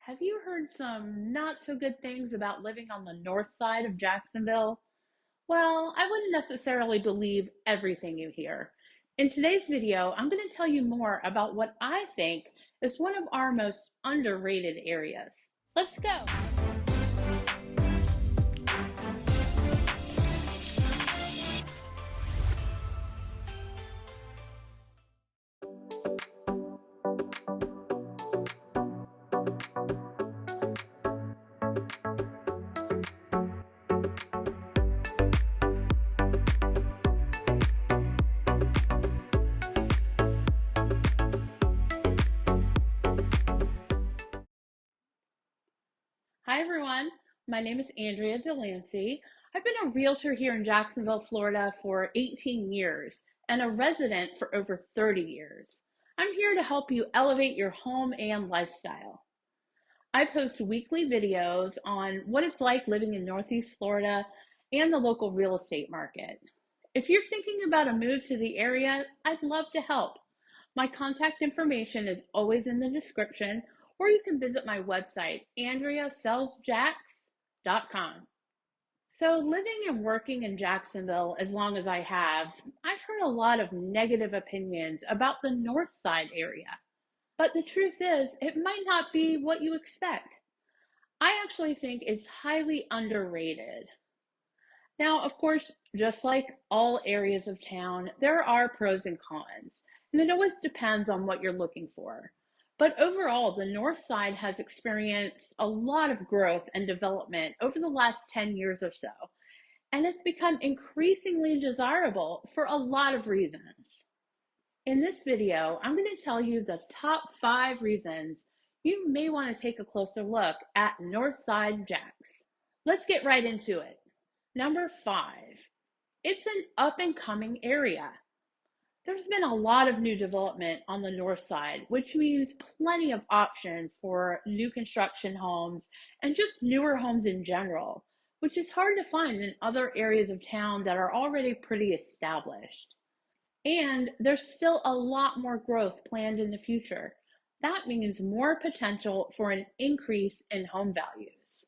Have you heard some not so good things about living on the north side of Jacksonville? Well, I wouldn't necessarily believe everything you hear. In today's video, I'm going to tell you more about what I think is one of our most underrated areas. Let's go. Hi, everyone. My name is Andrea Delancy. I've been a realtor here in Jacksonville, Florida for 18 years and a resident for over 30 years. I'm here to help you elevate your home and lifestyle. I post weekly videos on what it's like living in Northeast Florida and the local real estate market. If you're thinking about a move to the area, I'd love to help. My contact information is always in the description, or you can visit my website, andreasellsjacks.com. So, living and working in Jacksonville as long as I have, I've heard a lot of negative opinions about the North Side area. But the truth is, it might not be what you expect. I actually think it's highly underrated. Now, of course, just like all areas of town, there are pros and cons, and it always depends on what you're looking for. But overall, the North Side has experienced a lot of growth and development over the last 10 years or so, and it's become increasingly desirable for a lot of reasons. In this video, I'm going to tell you the top 5 reasons you may want to take a closer look at Northside Jacks. Let's get right into it. Number 5, it's an up and coming area. There's been a lot of new development on the north side, which means plenty of options for new construction homes and just newer homes in general, which is hard to find in other areas of town that are already pretty established. And there's still a lot more growth planned in the future. That means more potential for an increase in home values.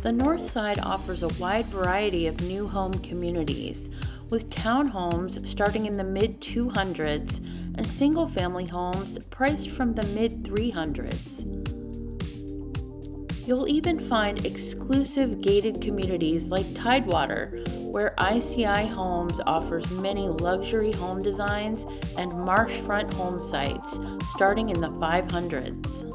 The North Side offers a wide variety of new home communities, with townhomes starting in the mid-200s and single-family homes priced from the mid-300s. You'll even find exclusive gated communities like Tidewater, where ICI Homes offers many luxury home designs and marshfront home sites starting in the 500s.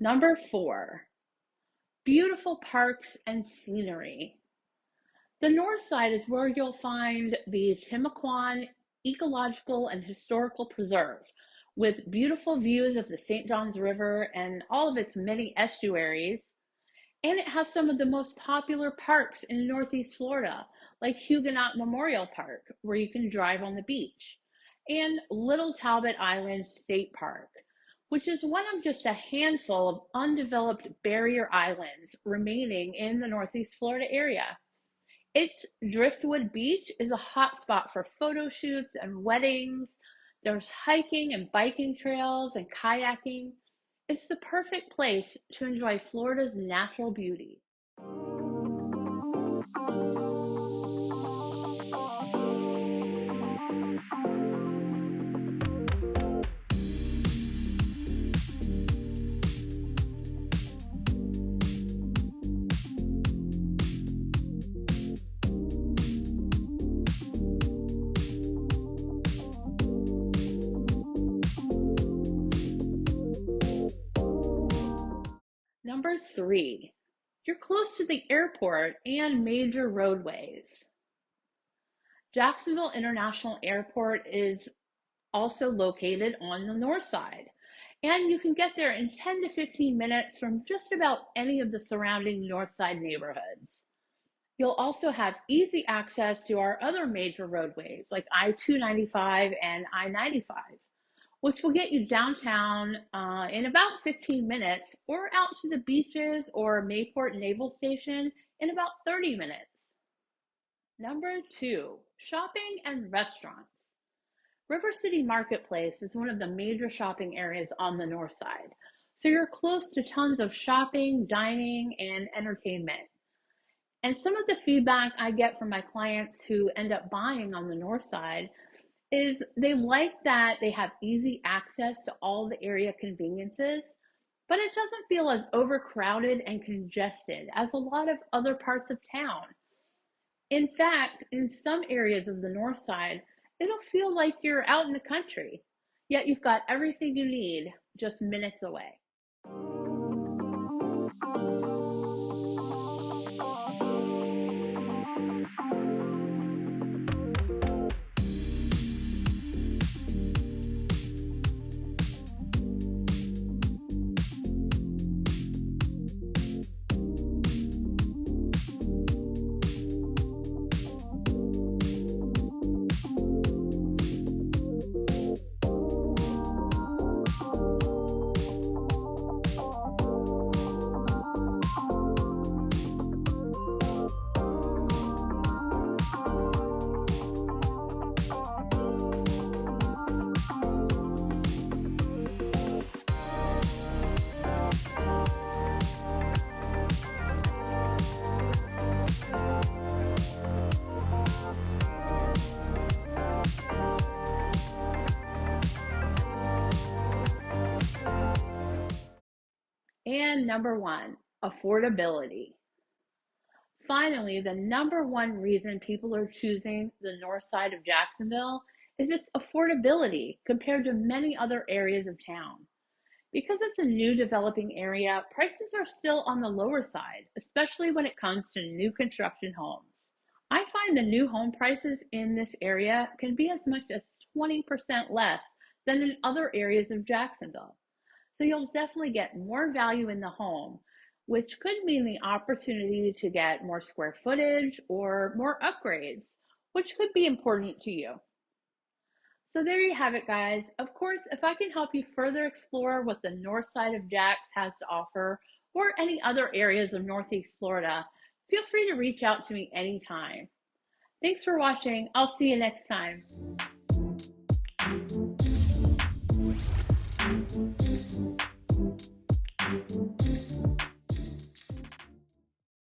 Number 4, beautiful parks and scenery. The north side is where you'll find the Timaquan Ecological and Historical Preserve, with beautiful views of the St. Johns River and all of its many estuaries. And it has some of the most popular parks in Northeast Florida, like Huguenot Memorial Park, where you can drive on the beach, and Little Talbot Island State Park, which is one of just a handful of undeveloped barrier islands remaining in the Northeast Florida area. Its Driftwood Beach is a hot spot for photo shoots and weddings. There's hiking and biking trails and kayaking. It's the perfect place to enjoy Florida's natural beauty. Number 3, You're close to the airport and major roadways. Jacksonville International Airport is also located on the north side, and you can get there in 10 to 15 minutes from just about any of the surrounding north side neighborhoods. You'll also have easy access to our other major roadways like I-295 and I-95, which will get you downtown in about 15 minutes or out to the beaches or Mayport Naval Station in about 30 minutes. Number 2, shopping and restaurants. River City Marketplace is one of the major shopping areas on the north side, so you're close to tons of shopping, dining, and entertainment. And some of the feedback I get from my clients who end up buying on the north side is they like that they have easy access to all the area conveniences, but it doesn't feel as overcrowded and congested as a lot of other parts of town. In fact, in some areas of the north side, it'll feel like you're out in the country, yet you've got everything you need just minutes away. And number 1, affordability. Finally, the number one reason people are choosing the north side of Jacksonville is its affordability compared to many other areas of town. Because it's a new developing area, prices are still on the lower side, especially when it comes to new construction homes. I find the new home prices in this area can be as much as 20% less than in other areas of Jacksonville. So you'll definitely get more value in the home, which could mean the opportunity to get more square footage or more upgrades, which could be important to you. So there you have it, guys. Of course, if I can help you further explore what the north side of Jax has to offer or any other areas of Northeast Florida, feel free to reach out to me anytime. Thanks for watching. I'll see you next time.